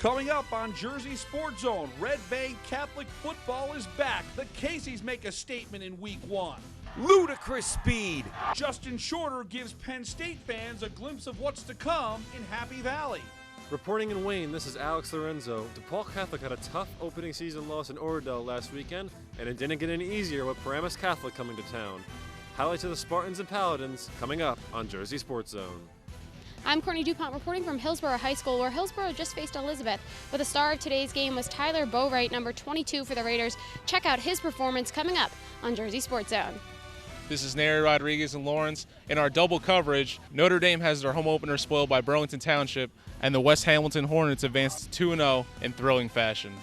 Coming up on Jersey Sports Zone, Red Bay Catholic football is back. The Caseys make a statement in week 1. Ludicrous speed. Justin Shorter gives Penn State fans a glimpse of what's to come in Happy Valley. Reporting in Wayne, this is Alex Lorenzo. DePaul Catholic had a tough opening season loss in Oradell last weekend, and it didn't get any easier with Paramus Catholic coming to town. Highlights of the Spartans and Paladins coming up on Jersey Sports Zone. I'm Courtney DuPont reporting from Hillsborough High School, where Hillsborough just faced Elizabeth. But the star of today's game was Tyler Bowright, number 22 for the Raiders. Check out his performance coming up on Jersey Sports Zone. This is Neri Rodriguez and Lawrence. In our double coverage, Notre Dame has their home opener spoiled by Burlington Township, and the West Hamilton Hornets advanced to 2-0 in thrilling fashion.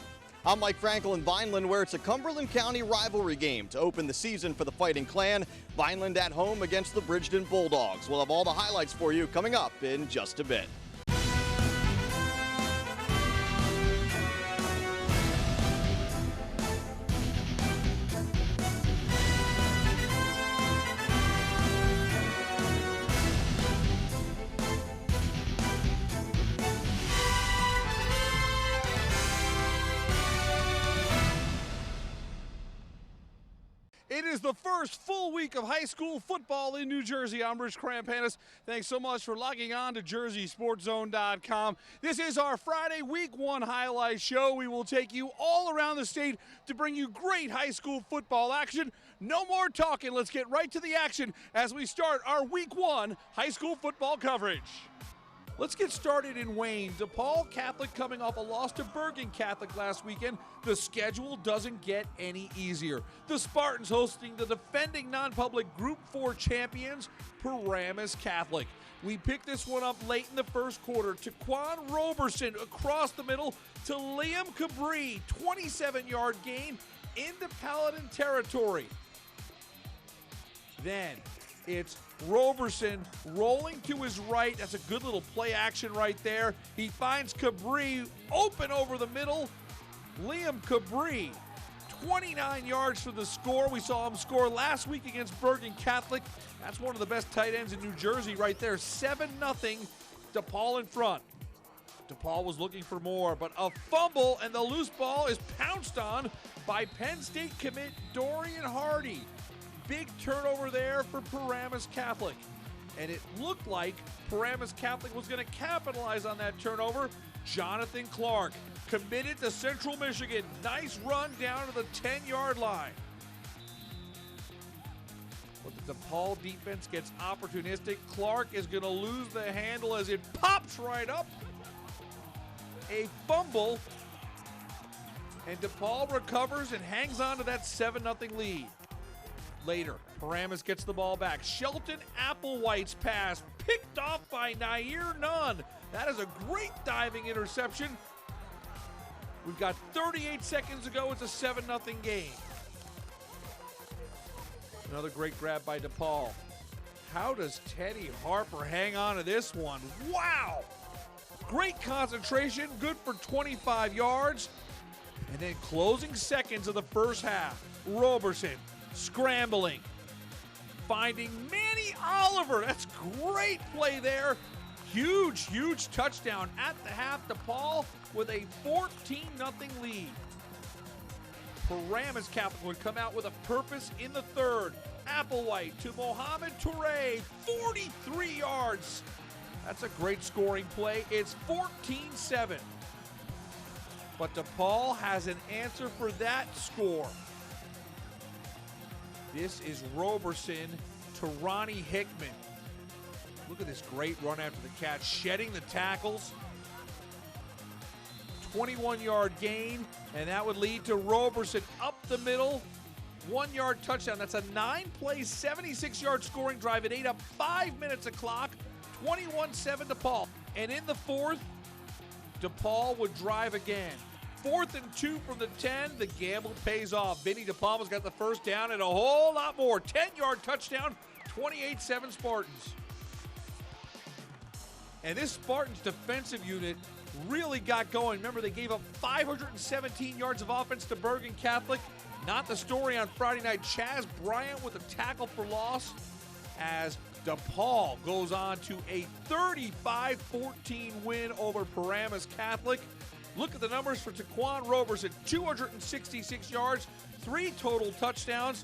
I'm Mike Frankel in Vineland, where it's a Cumberland County rivalry game to open the season for the Fighting Clan. Vineland at home against the Bridgeton Bulldogs. We'll have all the highlights for you coming up in just a bit. It is the first full week of high school football in New Jersey. I'm Rich Krampanis. Thanks so much for logging on to JerseySportsZone.com. This is our Friday Week 1 highlight show. We will take you all around the state to bring you great high school football action. No more talking. Let's get right to the action as we start our Week 1 high school football coverage. Let's get started in Wayne. DePaul Catholic coming off a loss to Bergen Catholic last weekend. The schedule doesn't get any easier. The Spartans hosting the defending non-public Group 4 champions, Paramus Catholic. We picked this one up late in the first quarter. Taquan Roberson across the middle to Liam Cabri. 27-yard gain into Paladin territory. Then it's Roberson rolling to his right. That's a good little play action right there. He finds Cabri open over the middle. Liam Cabri, 29 yards for the score. We saw him score last week against Bergen Catholic. That's one of the best tight ends in New Jersey right there. 7-0, DePaul in front. DePaul was looking for more, but a fumble, and the loose ball is pounced on by Penn State commit Dorian Hardy. Big turnover there for Paramus Catholic. And it looked like Paramus Catholic was going to capitalize on that turnover. Jonathan Clark, committed to Central Michigan. Nice run down to the 10-yard line. But the DePaul defense gets opportunistic. Clark is going to lose the handle as it pops right up. A fumble. And DePaul recovers and hangs on to that 7-0 lead. Later, Paramus gets the ball back. Shelton Applewhite's pass picked off by Nair Nunn. That is a great diving interception. We've got 38 seconds to go. It's a 7-0 game. Another great grab by DePaul. How does Teddy Harper hang on to this one? Wow! Great concentration, good for 25 yards. And then closing seconds of the first half, Roberson scrambling, finding Manny Oliver. That's great play there. Huge, huge touchdown at the half. DePaul with a 14-0 lead. Paramus Catholic would come out with a purpose in the third. Applewhite to Mohamed Toure, 43 yards. That's a great scoring play. It's 14-7. But DePaul has an answer for that score. This is Roberson to Ronnie Hickman. Look at this great run after the catch, shedding the tackles. 21-yard gain, and that would lead to Roberson up the middle. 1-yard touchdown. That's a 9-play, 76-yard scoring drive. It ate up 5 minutes of clock. 21-7 DePaul. And in the fourth, DePaul would drive again. 4th and 2 from the 10. The gamble pays off. Vinny DePalma's got the first down and a whole lot more. 10-yard touchdown, 28-7 Spartans. And this Spartans defensive unit really got going. Remember, they gave up 517 yards of offense to Bergen Catholic. Not the story on Friday night. Chaz Bryant with a tackle for loss as DePaul goes on to a 35-14 win over Paramus Catholic. Look at the numbers for Taquan Rovers at 266 yards, 3 total touchdowns.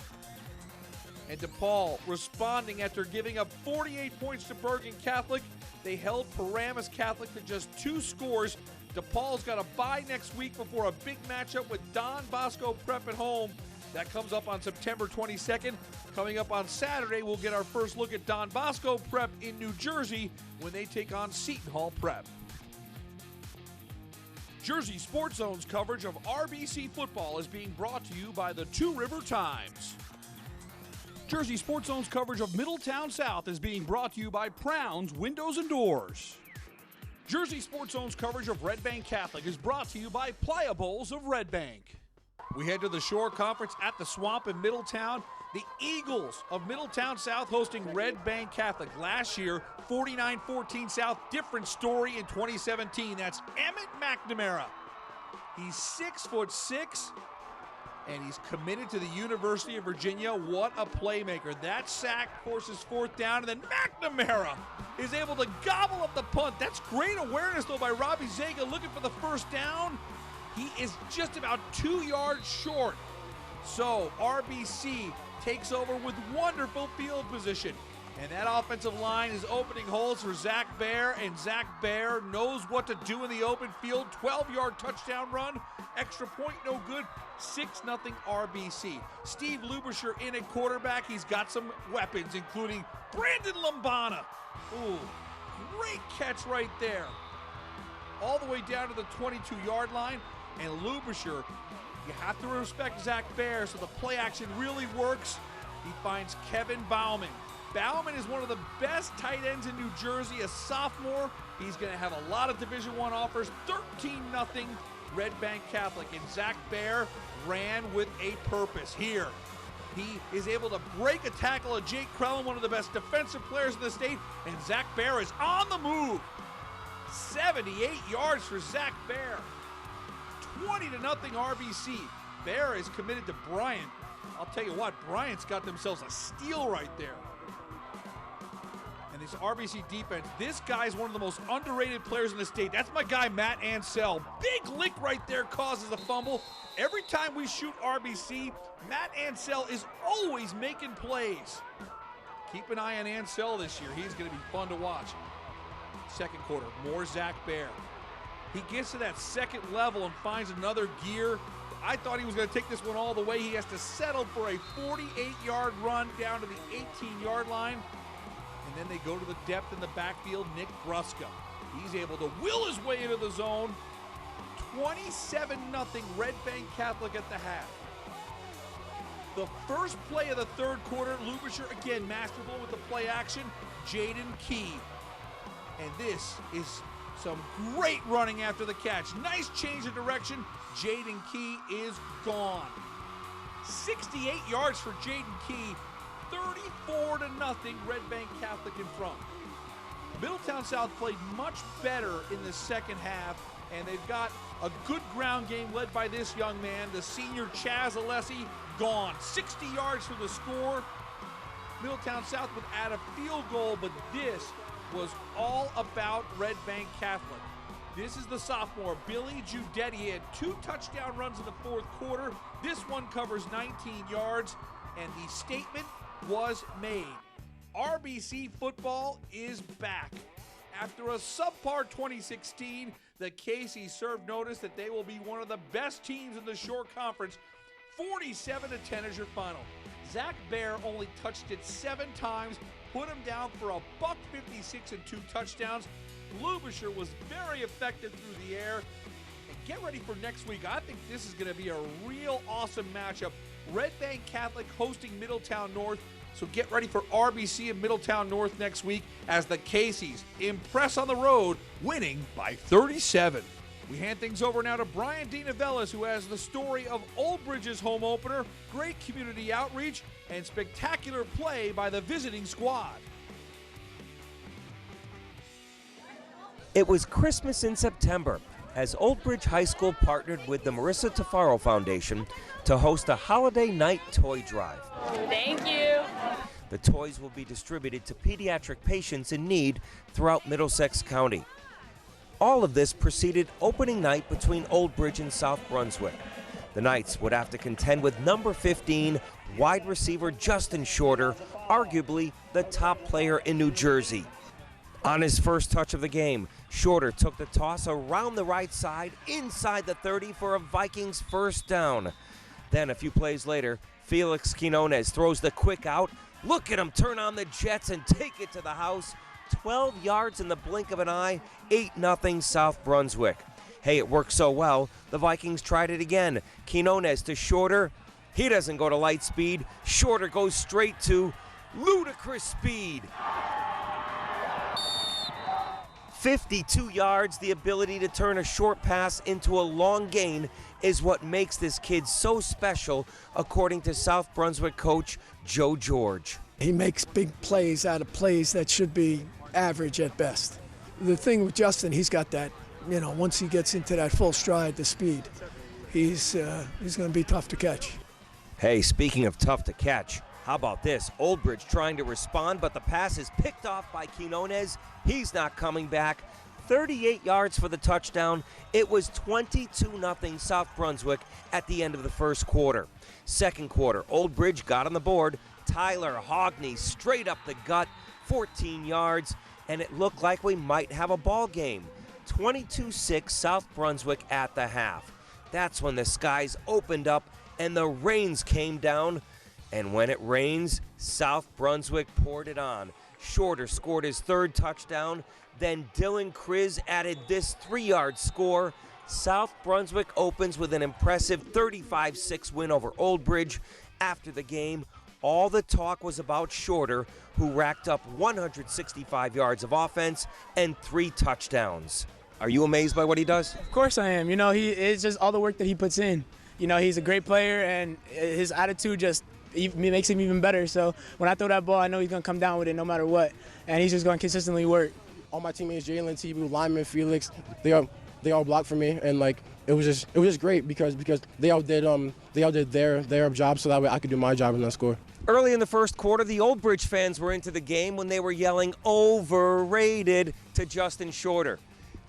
And DePaul responding after giving up 48 points to Bergen Catholic. They held Paramus Catholic to just 2 scores. DePaul's got a bye next week before a big matchup with Don Bosco Prep at home. That comes up on September 22nd. Coming up on Saturday, we'll get our first look at Don Bosco Prep in New Jersey when they take on Seton Hall Prep. Jersey Sports Zone's coverage of RBC football is being brought to you by the Two River Times. Jersey Sports Zone's coverage of Middletown South is being brought to you by Proun's Windows and Doors. Jersey Sports Zone's coverage of Red Bank Catholic is brought to you by Pliables of Red Bank. We head to the Shore Conference at the Swamp in Middletown. The Eagles of Middletown South hosting Red Bank Catholic. Last year, 49-14 South. Different story in 2017. That's Emmett McNamara. He's 6'6", and he's committed to the University of Virginia. What a playmaker. That sack forces 4th down, and then McNamara is able to gobble up the punt. That's great awareness, though, by Robbie Zaga looking for the 1st down. He is just about 2 yards short. So RBC takes over with wonderful field position. And that offensive line is opening holes for Zach Baer, and Zach Baer knows what to do in the open field. 12-yard touchdown run, extra point no good, 6-0 RBC. Steve Lubisher in at quarterback. He's got some weapons, including Brandon Lombana. Ooh, great catch right there. All the way down to the 22-yard line. And Lubisher, you have to respect Zach Baer, so the play action really works. He finds Kevin Bauman. Bauman is one of the best tight ends in New Jersey, a sophomore. He's going to have a lot of Division I offers. 13-0 Red Bank Catholic. And Zach Baer ran with a purpose here. He is able to break a tackle of Jake Crellin, one of the best defensive players in the state. And Zach Baer is on the move. 78 yards for Zach Baer. 20-0 RBC. Baer is committed to Bryant. I'll tell you what, Bryant's got themselves a steal right there. And this RBC defense, this guy's one of the most underrated players in the state. That's my guy, Matt Ansell. Big lick right there causes a fumble. Every time we shoot RBC, Matt Ansell is always making plays. Keep an eye on Ansell this year. He's going to be fun to watch. Second quarter, more Zach Baer. He gets to that second level and finds another gear. I thought he was going to take this one all the way. He has to settle for a 48-yard run down to the 18-yard line. And then they go to the depth in the backfield. Nick Bruska. He's able to will his way into the zone. 27-0 Red Bank Catholic at the half. The first play of the third quarter, Lubisher again masterful with the play action. Jaden Key. And this is some great running after the catch. Nice change of direction. Jaden Key is gone. 68 yards for Jaden Key. 34-0 Red Bank Catholic in front. Middletown South played much better in the second half, and they've got a good ground game led by this young man, the senior Chaz Alessi, gone. 60 yards for the score. Middletown South would add a field goal, but this was all about Red Bank Catholic. This is the sophomore, Billy Giudetti. He had 2 touchdown runs in the fourth quarter. This one covers 19 yards, and the statement was made. RBC football is back. After a subpar 2016, the Casey's served notice that they will be one of the best teams in the Shore Conference. 47-10 is your final. Zach Baer only touched it 7 times, put him down for a $156 and 2 touchdowns. Lubisher was very effective through the air. And get ready for next week. I think this is going to be a real awesome matchup. Red Bank Catholic hosting Middletown North. So get ready for RBC in Middletown North next week as the Casey's impress on the road, winning by 37. We hand things over now to Brian DeNavellis, who has the story of Old Bridge's home opener, great community outreach, and spectacular play by the visiting squad. It was Christmas in September as Old Bridge High School partnered with the Marissa Tafaro Foundation to host a holiday night toy drive. Thank you. The toys will be distributed to pediatric patients in need throughout Middlesex County. All of this preceded opening night between Old Bridge and South Brunswick. The Knights would have to contend with number 15 wide receiver Justin Shorter, arguably the top player in New Jersey. On his first touch of the game, Shorter took the toss around the right side inside the 30 for a Vikings first down. Then a few plays later, Felix Quinones throws the quick out. Look at him turn on the jets and take it to the house. 12 yards in the blink of an eye, 8-0 South Brunswick. Hey, it worked so well, the Vikings tried it again. Quinones to Shorter. He doesn't go to light speed. Shorter goes straight to ludicrous speed. 52 yards, the ability to turn a short pass into a long gain is what makes this kid so special, according to South Brunswick coach Joe George. He makes big plays out of plays that should be average at best. The thing with Justin, he's got that, once he gets into that full stride, the speed, he's going to be tough to catch. Hey, speaking of tough to catch, how about this? Old Bridge trying to respond, but the pass is picked off by Quinones. He's not coming back. 38 yards for the touchdown. It was 22-0 South Brunswick at the end of the first quarter. Second quarter, Old Bridge got on the board. Tyler Hogney straight up the gut, 14 yards, and it looked like we might have a ball game. 22-6 South Brunswick at the half. That's when the skies opened up and the rains came down. And when it rains, South Brunswick poured it on. Shorter scored his third touchdown. Then Dylan Kriz added this 3-yard score. South Brunswick opens with an impressive 35-6 win over Old Bridge. After the game, all the talk was about Shorter, who racked up 165 yards of offense and 3 touchdowns. Are you amazed by what he does? Of course I am. It's just all the work that he puts in. He's a great player, and his attitude just makes him even better. So when I throw that ball, I know he's going to come down with it no matter what, and he's just going to consistently work. All my teammates, Jalen, T.B., Lyman, Felix, they all blocked for me, and it was just great because they all did their job, so that way I could do my job and not score. Early in the first quarter, the Old Bridge fans were into the game when they were yelling "overrated" to Justin Shorter.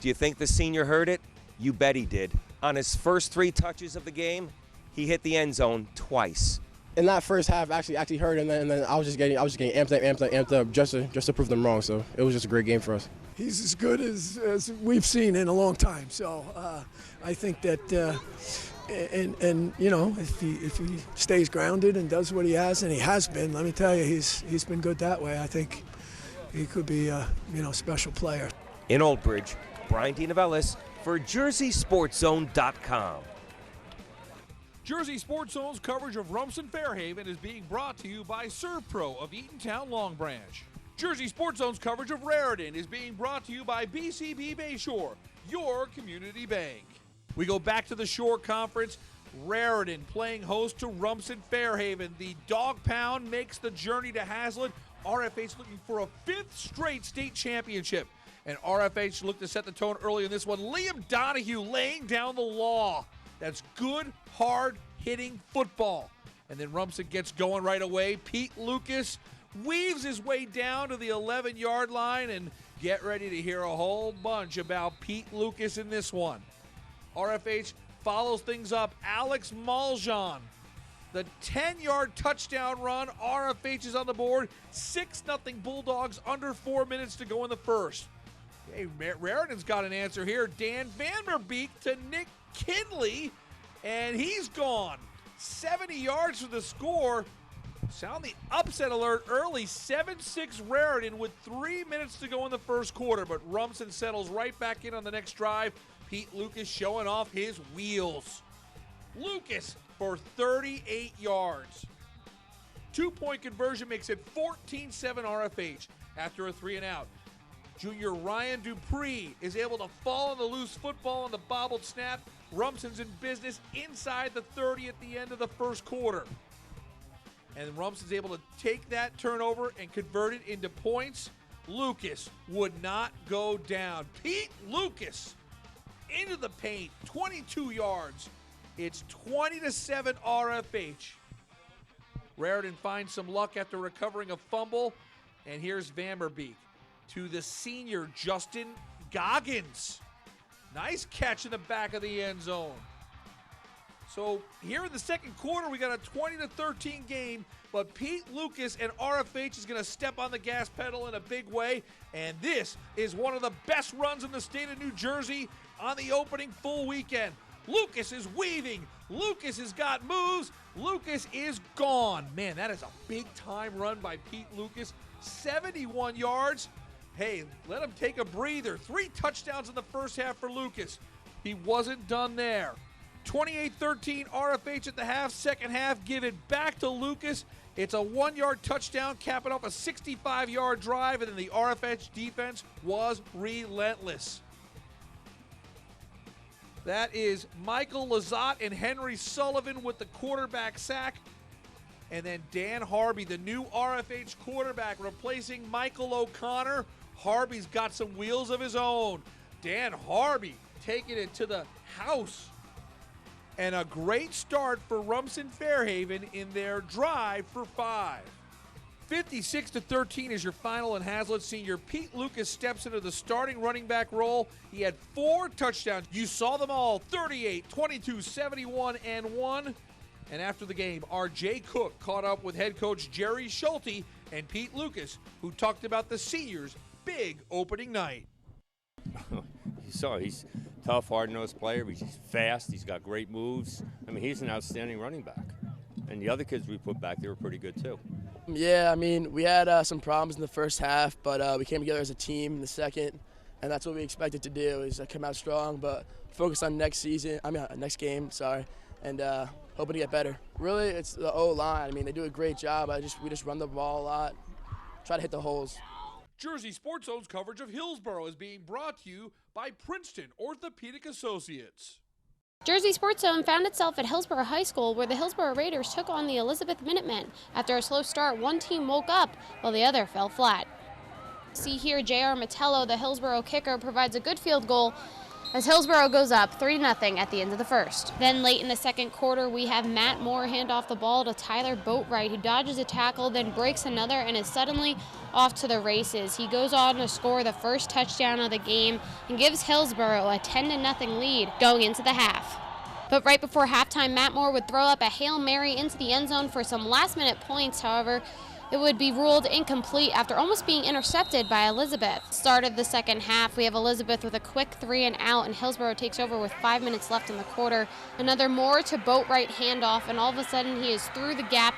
Do you think the senior heard it? You bet he did. On his first 3 touches of the game, he hit the end zone twice. In that first half, actually heard, and then I was just getting amped up just to prove them wrong. So it was just a great game for us. He's as good as we've seen in a long time. So I think that, if he stays grounded and does what he has, and he has been, let me tell you, he's been good that way. I think he could be a special player. In Old Bridge, Brian DeNovellis for JerseySportsZone.com. Jersey Sports Zone's coverage of Rumson-Fair is being brought to you by ServPro of Eatontown Long Branch. Jersey Sports Zone's coverage of Raritan is being brought to you by BCB Bayshore, your community bank. We go back to the Shore Conference. Raritan playing host to Rumson-Fair. The Dog Pound makes the journey to Hazlitt. RFH looking for a 5th straight state championship. And RFH looked to set the tone early in this one. Liam Donahue laying down the law. That's good, hard-hitting football. And then Rumson gets going right away. Pete Lucas weaves his way down to the 11-yard line, and get ready to hear a whole bunch about Pete Lucas in this one. RFH follows things up. Alex Maljan, the 10-yard touchdown run. RFH is on the board. 6-0 Bulldogs, under 4 minutes to go in the first. Hey, Raritan's got an answer here. Dan Vanderbeek to Nick Kinley, and he's gone. 70 yards for the score. Sound the upset alert early. 7-6 Raritan with 3 minutes to go in the first quarter, but Rumson settles right back in on the next drive. Pete Lucas showing off his wheels. Lucas for 38 yards. 2-point conversion makes it 14-7 RFH after a 3-and-out. Junior Ryan Dupree is able to fall on the loose football on the bobbled snap. Rumson's in business inside the 30 at the end of the first quarter. And Rumson's able to take that turnover and convert it into points. Lucas would not go down. Pete Lucas into the paint, 22 yards. It's 20-7 RFH. Raritan finds some luck after recovering a fumble. And here's Vanderbeek to the senior Justin Goggins. Nice catch in the back of the end zone. So here in the second quarter, we got a 20-13 game, but Pete Lucas and RFH is going to step on the gas pedal in a big way, and this is one of the best runs in the state of New Jersey on the opening full weekend. Lucas is weaving. Lucas has got moves. Lucas is gone. Man, that is a big-time run by Pete Lucas. 71 yards. Hey, let him take a breather. 3 touchdowns in the first half for Lucas. He wasn't done there. 28-13 RFH at the half. Second half, give it back to Lucas. It's a 1-yard touchdown, capping off a 65-yard drive, and then the RFH defense was relentless. That is Michael Lazat and Henry Sullivan with the quarterback sack. And then Dan Harvey, the new RFH quarterback, replacing Michael O'Connor. Harvey's got some wheels of his own. Dan Harvey taking it to the house. And a great start for Rumson-Fairhaven in their drive for 5. 56-13 is your final, and Hazlitt senior Pete Lucas steps into the starting running back role. He had 4 touchdowns. You saw them all, 38, 22, 71, and 1. And after the game, R.J. Cook caught up with head coach Jerry Schulte and Pete Lucas, who talked about the seniors' big opening night. You saw he's a tough, hard-nosed player. He's fast. He's got great moves. I mean, he's an outstanding running back. And the other kids we put back, they were pretty good too. Yeah, I mean, we had some problems in the first half, but we came together as a team in the second, and that's what we expected to do, is come out strong, but focus on next game, and hoping to get better. Really, it's the O-line. I mean, they do a great job. We just run the ball a lot, try to hit the holes. Jersey Sports Zone's coverage of Hillsborough is being brought to you by Princeton Orthopedic Associates. Jersey Sports Zone found itself at Hillsborough High School, where the Hillsborough Raiders took on the Elizabeth Minutemen. After a slow start, one team woke up while the other fell flat. See here, J.R. Metello, the Hillsborough kicker, provides a good field goal as Hillsborough goes up 3-0 at the end of the first. Then late in the second quarter, we have Matt Moore hand off the ball to Tyler Boatwright, who dodges a tackle, then breaks another, and is suddenly off to the races. He goes on to score the first touchdown of the game and gives Hillsborough a 10-0 lead going into the half. But right before halftime, Matt Moore would throw up a Hail Mary into the end zone for some last-minute points. However, it would be ruled incomplete after almost being intercepted by Elizabeth. Start of the second half, we have Elizabeth with a quick 3-and-out, and Hillsborough takes over with 5 minutes left in the quarter. Another Moore to Boatwright handoff, and all of a sudden he is through the gap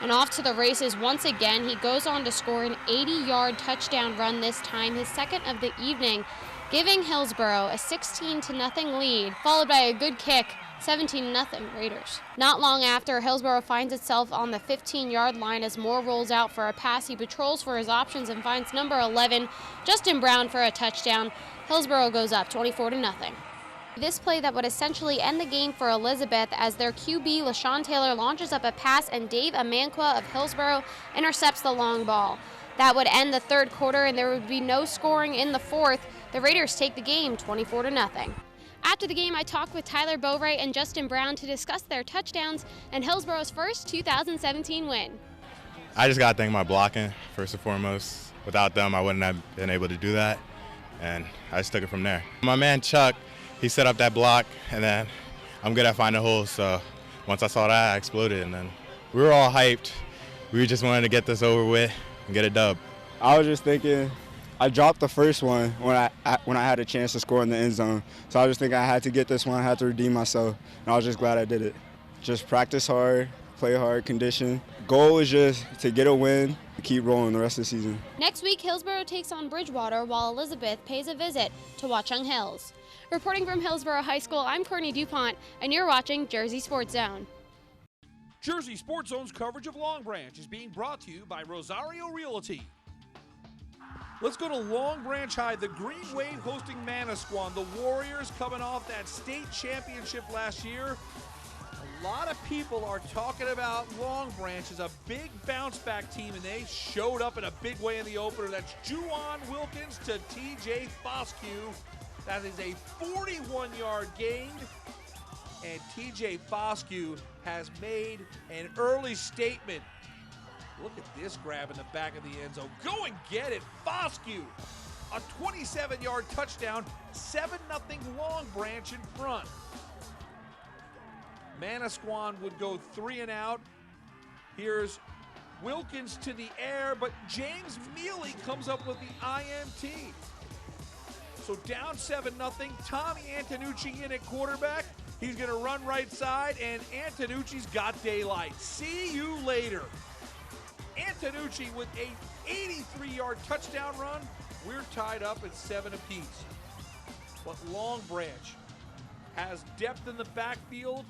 and off to the races once again. He goes on to score an 80-yard touchdown run this time, his second of the evening, giving Hillsborough a 16-0 lead, followed by a good kick, 17-0 Raiders. Not long after, Hillsborough finds itself on the 15-yard line as Moore rolls out for a pass. He patrols for his options and finds number 11, Justin Brown, for a touchdown. Hillsborough goes up 24-0. This play that would essentially end the game for Elizabeth, as their QB, LaShawn Taylor, launches up a pass and Dave Amanqua of Hillsborough intercepts the long ball. That would end the third quarter, and there would be no scoring in the fourth. The Raiders take the game 24-0. After the game, I talked with Tyler Boatwright and Justin Brown to discuss their touchdowns and Hillsborough's first 2017 win. I just got to thank my blocking, first and foremost. Without them, I wouldn't have been able to do that, and I just took it from there. My man Chuck, he set up that block, and then I'm good at finding holes, so once I saw that, I exploded, and then we were all hyped. We just wanted to get this over with and get a dub. I was just thinking, I dropped the first one when I had a chance to score in the end zone. So I was just thinking I had to get this one, I had to redeem myself, and I was just glad I did it. Just practice hard, play hard, condition. Goal is just to get a win, keep rolling the rest of the season. Next week, Hillsborough takes on Bridgewater, while Elizabeth pays a visit to Watchung Hills. Reporting from Hillsborough High School, I'm Courtney DuPont, and you're watching Jersey Sports Zone. Jersey Sports Zone's coverage of Long Branch is being brought to you by Rosario Realty. Let's go to Long Branch High, the Green Wave hosting Manasquan. The Warriors coming off that state championship last year. A lot of people are talking about Long Branch as a big bounce-back team, and they showed up in a big way in the opener. That's Juwan Wilkins to T.J. Foscue. That is a 41-yard gain, and T.J. Foscue has made an early statement. Look at this grab in the back of the end zone. Go and get it, Foscue. a 27-yard touchdown, 7-0 Long Branch in front. Manasquan would go 3 and out. Here's Wilkins to the air, but James Mealy comes up with the INT. So down 7-0, Tommy Antonucci in at quarterback. He's gonna run right side, and Antonucci's got daylight. See you later. Antonucci with a 83-yard touchdown run. We're tied up at 7 apiece. But Long Branch has depth in the backfield.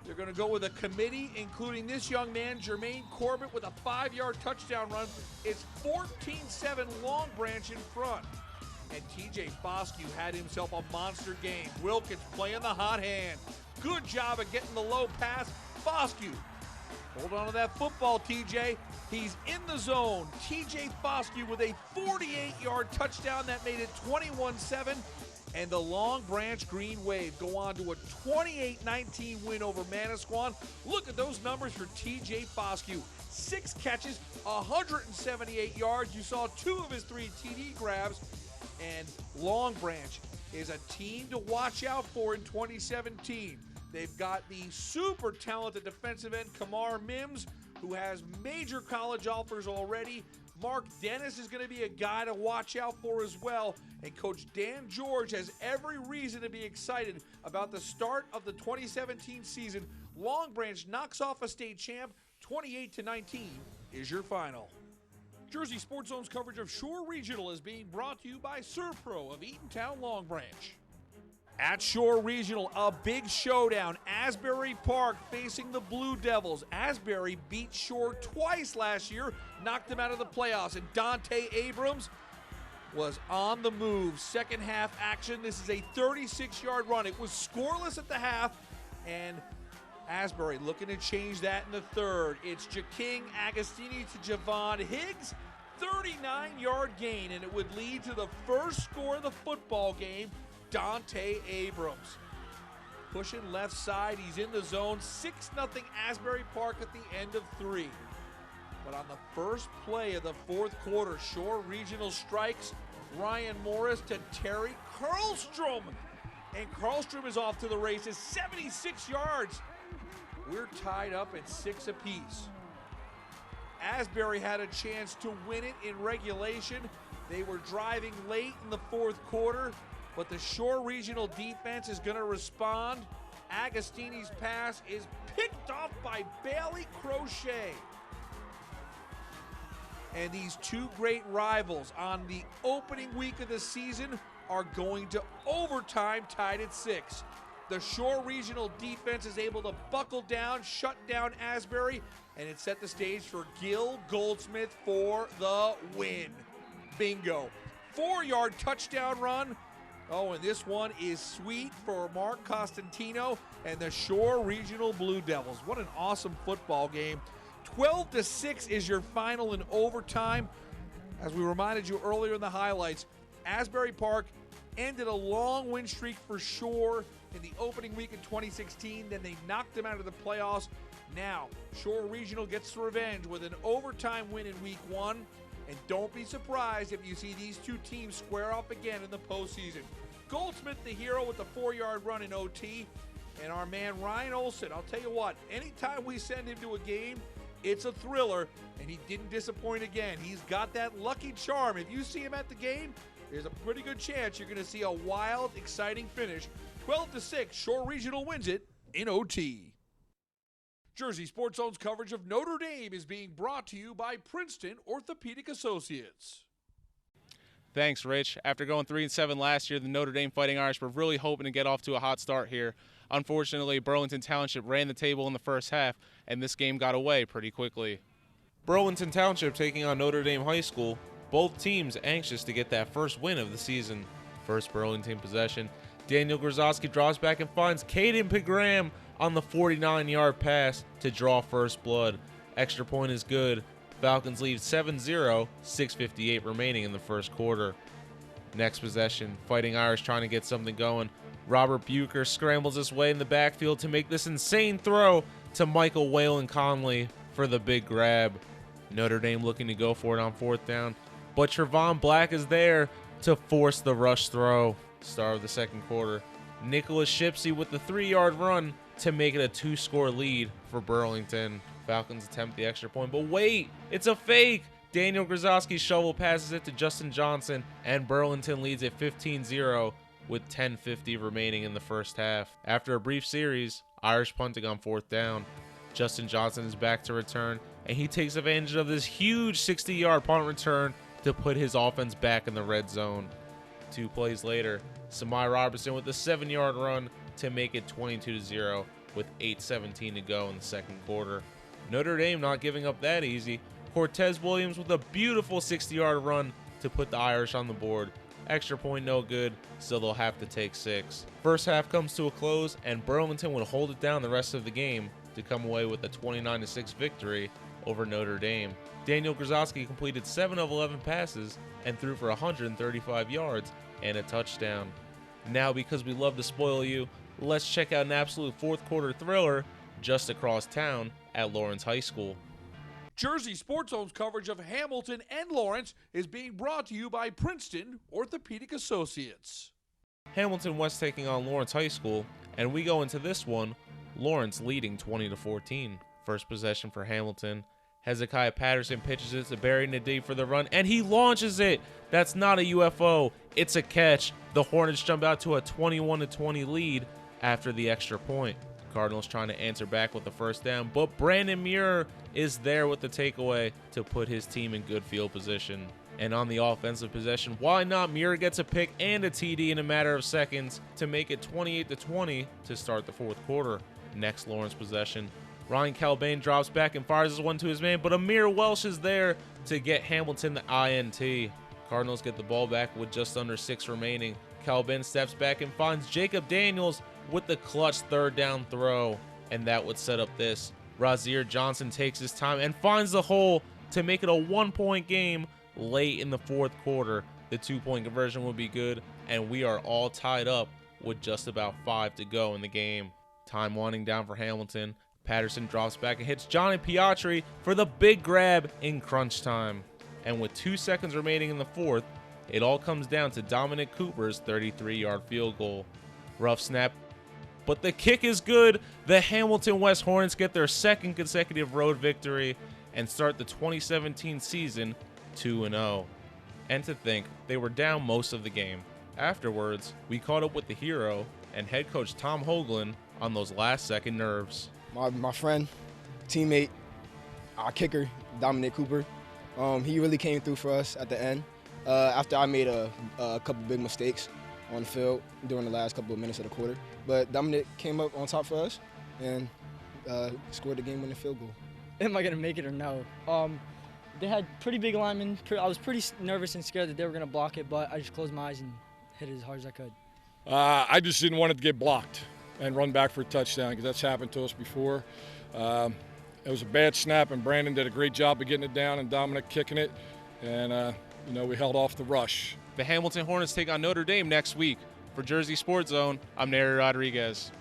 They're going to go with a committee, including this young man, Jermaine Corbett, with a 5-yard touchdown run. It's 14-7 Long Branch in front. And TJ Foscue had himself a monster game. Wilkins playing the hot hand. Good job of getting the low pass. Foscue, hold on to that football, TJ. He's in the zone. TJ Foscue with a 48-yard touchdown that made it 21-7. And the Long Branch Green Wave go on to a 28-19 win over Manasquan. Look at those numbers for TJ Foscue. 6 catches, 178 yards. You saw 2 of his 3 TD grabs. And Long Branch is a team to watch out for in 2017. They've got the super talented defensive end Kamar Mims, who has major college offers already. Mark Dennis is going to be a guy to watch out for as well. And Coach Dan George has every reason to be excited about the start of the 2017 season. Long Branch knocks off a state champ. 28-19 is your final. Jersey Sports Zone's coverage of Shore Regional is being brought to you by Serpro of Eatontown Long Branch. At Shore Regional, a big showdown. Asbury Park facing the Blue Devils. Asbury beat Shore twice last year, knocked them out of the playoffs, and Dante Abrams was on the move. Second half action. This is a 36-yard run. It was scoreless at the half, and Asbury looking to change that in the third. It's Jaking Agostini to Javon Higgs. 39-yard gain, and it would lead to the first score of the football game. Dante Abrams pushing left side. He's in the zone. 6-0 Asbury Park at the end of 3. But on the first play of the fourth quarter, Shore Regional strikes. Ryan Morris to Terry Karlstrom. And Karlstrom is off to the races. 76 yards. We're tied up at 6 apiece. Asbury had a chance to win it in regulation. They were driving late in the fourth quarter, but the Shore Regional defense is going to respond. Agostini's pass is picked off by Bailey Crochet. And these two great rivals on the opening week of the season are going to overtime, tied at 6. The Shore Regional defense is able to buckle down, shut down Asbury, and it set the stage for Gil Goldsmith for the win. Bingo. 4-yard touchdown run. Oh, and this one is sweet for Mark Costantino and the Shore Regional Blue Devils. What an awesome football game. 12-6 is your final in overtime. As we reminded you earlier in the highlights, Asbury Park ended a long win streak for Shore in the opening week in 2016. Then they knocked them out of the playoffs. Now, Shore Regional gets revenge with an overtime win in week 1. And don't be surprised if you see these two teams square off again in the postseason. Goldsmith, the hero, with the 4-yard run in OT. And our man Ryan Olson, I'll tell you what, anytime we send him to a game, it's a thriller, and he didn't disappoint again. He's got that lucky charm. If you see him at the game, there's a pretty good chance you're going to see a wild, exciting finish. 12-6, Shore Regional wins it in OT. Jersey Sports Zone's coverage of Notre Dame is being brought to you by Princeton Orthopedic Associates. Thanks, Rich. After going 3-7 last year, the Notre Dame Fighting Irish were really hoping to get off to a hot start here. Unfortunately, Burlington Township ran the table in the first half, and this game got away pretty quickly. Burlington Township taking on Notre Dame High School. Both teams anxious to get that first win of the season. First Burlington possession. Daniel Grozowski draws back and finds Caden Pigram on the 49-yard pass to draw first blood. Extra point is good. Falcons lead 7-0, 6:58 remaining in the first quarter. Next possession, Fighting Irish trying to get something going. Robert Bucher scrambles his way in the backfield to make this insane throw to Michael Whalen Conley for the big grab. Notre Dame looking to go for it on fourth down, but Trevon Black is there to force the rush throw. Star of the second quarter, Nicholas Shipsey with the 3-yard run to make it a 2-score lead for Burlington. Falcons attempt the extra point, but wait, it's a fake. Daniel Grozowski's shovel passes it to Justin Johnson, and Burlington leads at 15-0 with 10:50 remaining in the first half. After a brief series, Irish punting on 4th down. Justin Johnson is back to return, and he takes advantage of this huge 60-yard punt return to put his offense back in the red zone. 2 plays later, Samai Robertson with a 7-yard run to make it 22-0 with 8:17 to go in the second quarter. Notre Dame not giving up that easy. Cortez Williams with a beautiful 60-yard run to put the Irish on the board. Extra point no good, so they'll have to take 6. First half comes to a close, and Burlington would hold it down the rest of the game to come away with a 29-6 victory over Notre Dame. Daniel Grozowski completed 7 of 11 passes and threw for 135 yards and a touchdown. Now, because we love to spoil you, let's check out an absolute fourth quarter thriller just across town at Lawrence High School. Jersey Sports Zone's coverage of Hamilton and Lawrence is being brought to you by Princeton Orthopedic Associates. Hamilton West taking on Lawrence High School, and we go into this one, Lawrence leading 20-14. First possession for Hamilton. Hezekiah Patterson pitches it to Barry Nadeem for the run, and he launches it. That's not a UFO. It's a catch. The Hornets jump out to a 21-20 lead after the extra point. Cardinals trying to answer back with the first down, but Brandon Muir is there with the takeaway to put his team in good field position. And on the offensive possession, why not? Muir gets a pick and a TD in a matter of seconds to make it 28-20 to start the fourth quarter. Next Lawrence possession, Ryan Calbane drops back and fires one to his man, but Amir Welsh is there to get Hamilton the INT. Cardinals get the ball back with just under 6 remaining. Calbane steps back and finds Jacob Daniels with the clutch third down throw, and that would set up this. Razir Johnson takes his time and finds the hole to make it a 1-point game late in the fourth quarter. The 2-point conversion would be good, and we are all tied up with just about 5 to go in the game. Time winding down for Hamilton. Patterson drops back and hits Johnny Piatri for the big grab in crunch time. And with 2 seconds remaining in the fourth, it all comes down to Dominic Cooper's 33-yard field goal. Rough snap, but the kick is good. The Hamilton West Hornets get their second consecutive road victory and start the 2017 season 2-0. And to think, they were down most of the game. Afterwards, we caught up with the hero and head coach Tom Hoagland on those last-second nerves. My friend, teammate, our kicker, Dominic Cooper, he really came through for us at the end. After I made a couple big mistakes on the field during the last couple of minutes of the quarter. But Dominic came up on top for us and scored the game-winning field goal. Am I going to make it or no? They had pretty big linemen. I was pretty nervous and scared that they were going to block it, but I just closed my eyes and hit it as hard as I could. I just didn't want it to get blocked and run back for a touchdown because that's happened to us before. It was a bad snap, and Brandon did a great job of getting it down and Dominic kicking it, and we held off the rush. The Hamilton Hornets take on Notre Dame next week. For Jersey Sports Zone, I'm Neri Rodriguez.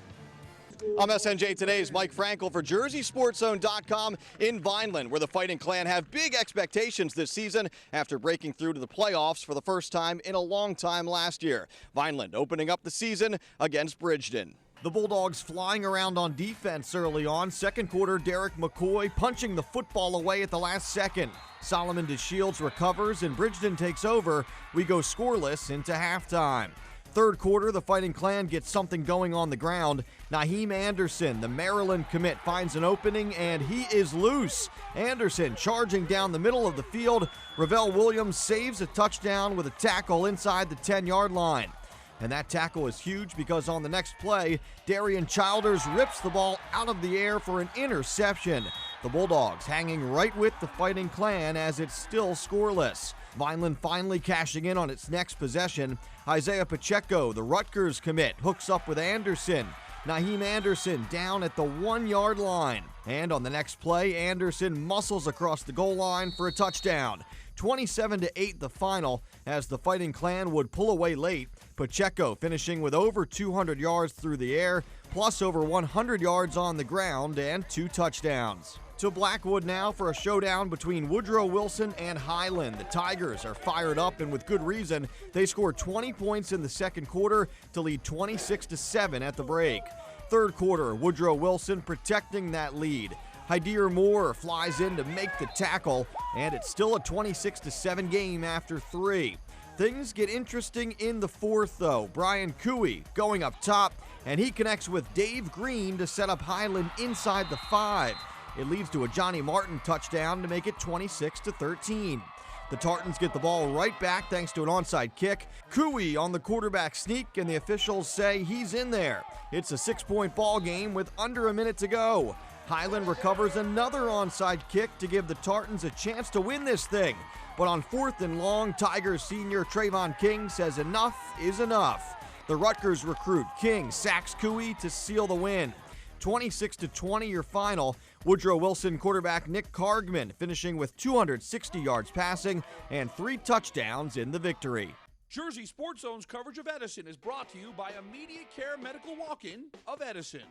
I'm SNJ Today's Mike Frankel for JerseySportsZone.com in Vineland, where the Fighting Clan have big expectations this season after breaking through to the playoffs for the first time in a long time last year. Vineland opening up the season against Bridgeton. The Bulldogs flying around on defense early on. Second quarter, Derek McCoy punching the football away at the last second. Solomon DeShields recovers and Bridgeton takes over. We go scoreless into halftime. Third quarter, the Fighting Clan gets something going on the ground. Naheem Anderson, the Maryland commit, finds an opening, and he is loose. Anderson charging down the middle of the field. Ravel Williams saves a touchdown with a tackle inside the 10-yard line. And that tackle is huge because on the next play, Darian Childers rips the ball out of the air for an interception. The Bulldogs hanging right with the Fighting Clan as it's still scoreless. Vineland finally cashing in on its next possession. Isaiah Pacheco, the Rutgers commit, hooks up with Anderson. Naheem Anderson down at the 1-yard line. And on the next play, Anderson muscles across the goal line for a touchdown. 27-8 the final as the Fighting Clan would pull away late. Pacheco finishing with over 200 yards through the air, plus over 100 yards on the ground and 2 touchdowns. To Blackwood now for a showdown between Woodrow Wilson and Highland. The Tigers are fired up, and with good reason. They scored 20 points in the second quarter to lead 26-7 at the break. Third quarter, Woodrow Wilson protecting that lead. Hydeer Moore flies in to make the tackle, and it's still a 26-7 game after 3. Things get interesting in the fourth, though. Brian Cooey going up top, and he connects with Dave Green to set up Highland inside the 5. It leads to a Johnny Martin touchdown to make it 26-13. The Tartans get the ball right back thanks to an onside kick. Cooey on the quarterback sneak, and the officials say he's in there. It's a 6-point ball game with under a minute to go. Highland recovers another onside kick to give the Tartans a chance to win this thing. But on 4th and long, Tigers senior Trayvon King says enough is enough. The Rutgers recruit King sacks Cooey to seal the win. 26-20 your final. Woodrow Wilson quarterback Nick Cargman finishing with 260 yards passing and 3 touchdowns in the victory. Jersey Sports Zone's coverage of Edison is brought to you by Immediate Care Medical Walk-In of Edison.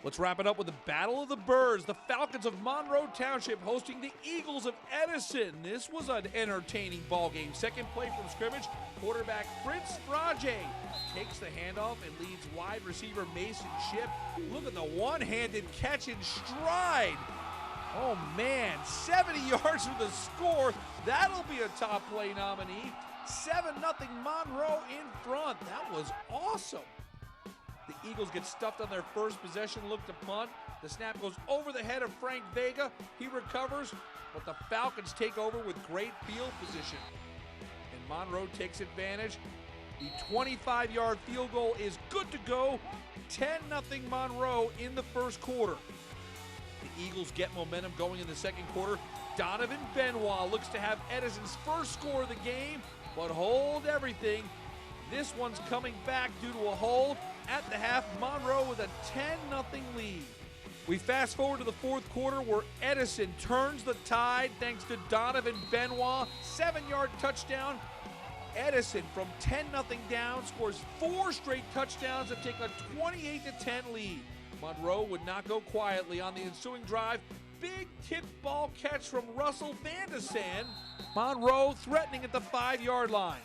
Let's wrap it up with the Battle of the Birds. The Falcons of Monroe Township hosting the Eagles of Edison. This was an entertaining ball game. Second play from scrimmage, quarterback Fritz Frage takes the handoff and leads wide receiver Mason Ship. Look at the one-handed catch in stride. Oh man, 70 yards for the score. That'll be a top play nominee. 7-0 Monroe in front. That was awesome. The Eagles get stuffed on their first possession, look to punt. The snap goes over the head of Frank Vega. He recovers, but the Falcons take over with great field position. And Monroe takes advantage. The 25-yard field goal is good to go. 10-0 Monroe in the first quarter. The Eagles get momentum going in the second quarter. Donovan Benoit looks to have Edison's first score of the game, but hold everything. This one's coming back due to a hold. At the half, Monroe with a 10-0 lead. We fast forward to the fourth quarter where Edison turns the tide thanks to Donovan Benoit. 7-yard touchdown. Edison from 10-0 down scores 4 straight touchdowns to take a 28-10 lead. Monroe would not go quietly on the ensuing drive. Big tip ball catch from Russell Van de Sand. Monroe threatening at the 5-yard line.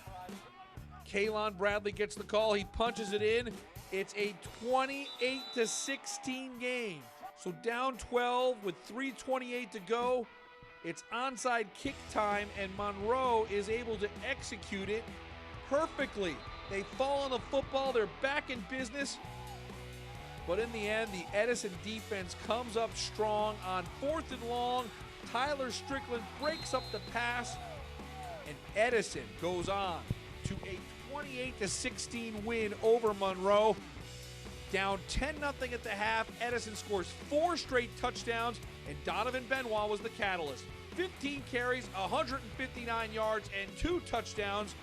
Kaylon Bradley gets the call. He punches it in. It's a 28-16 game. So down 12 with 3:28 to go. It's onside kick time, and Monroe is able to execute it perfectly. They fall on the football. They're back in business. But in the end, the Edison defense comes up strong on 4th and long. Tyler Strickland breaks up the pass, and Edison goes on to a 28-16 win over Monroe. Down 10-0 at the half, Edison scores 4 straight touchdowns, and Donovan Benoit was the catalyst. 15 carries, 159 yards, and 2 touchdowns.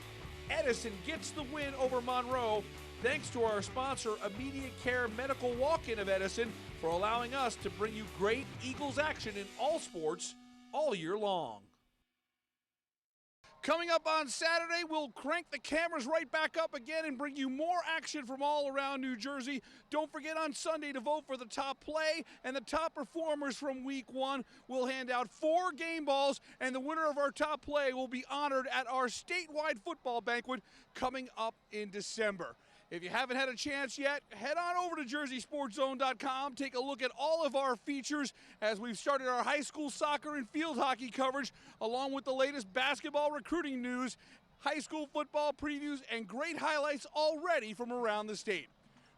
Edison gets the win over Monroe, thanks to our sponsor, Immediate Care Medical Walk-In of Edison, for allowing us to bring you great Eagles action in all sports all year long. Coming up on Saturday, we'll crank the cameras right back up again and bring you more action from all around New Jersey. Don't forget on Sunday to vote for the top play and the top performers from Week 1. We'll hand out 4 game balls, and the winner of our top play will be honored at our statewide football banquet coming up in December. If you haven't had a chance yet, head on over to JerseySportsZone.com. Take a look at all of our features as we've started our high school soccer and field hockey coverage, along with the latest basketball recruiting news, high school football previews, and great highlights already from around the state.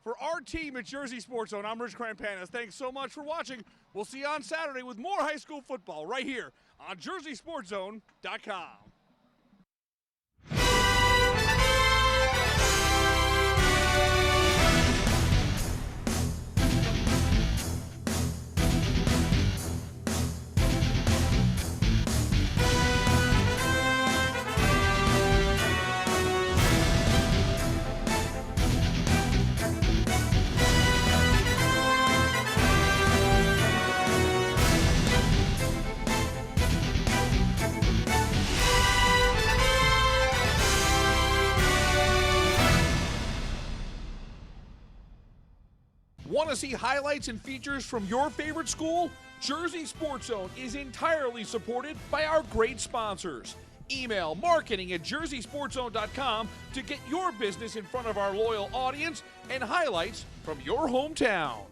For our team at Jersey Sports Zone, I'm Rich Krampanis. Thanks so much for watching. We'll see you on Saturday with more high school football right here on JerseySportsZone.com. Want to see highlights and features from your favorite school? Jersey Sports Zone is entirely supported by our great sponsors. Email marketing@jerseysportszone.com to get your business in front of our loyal audience and highlights from your hometown.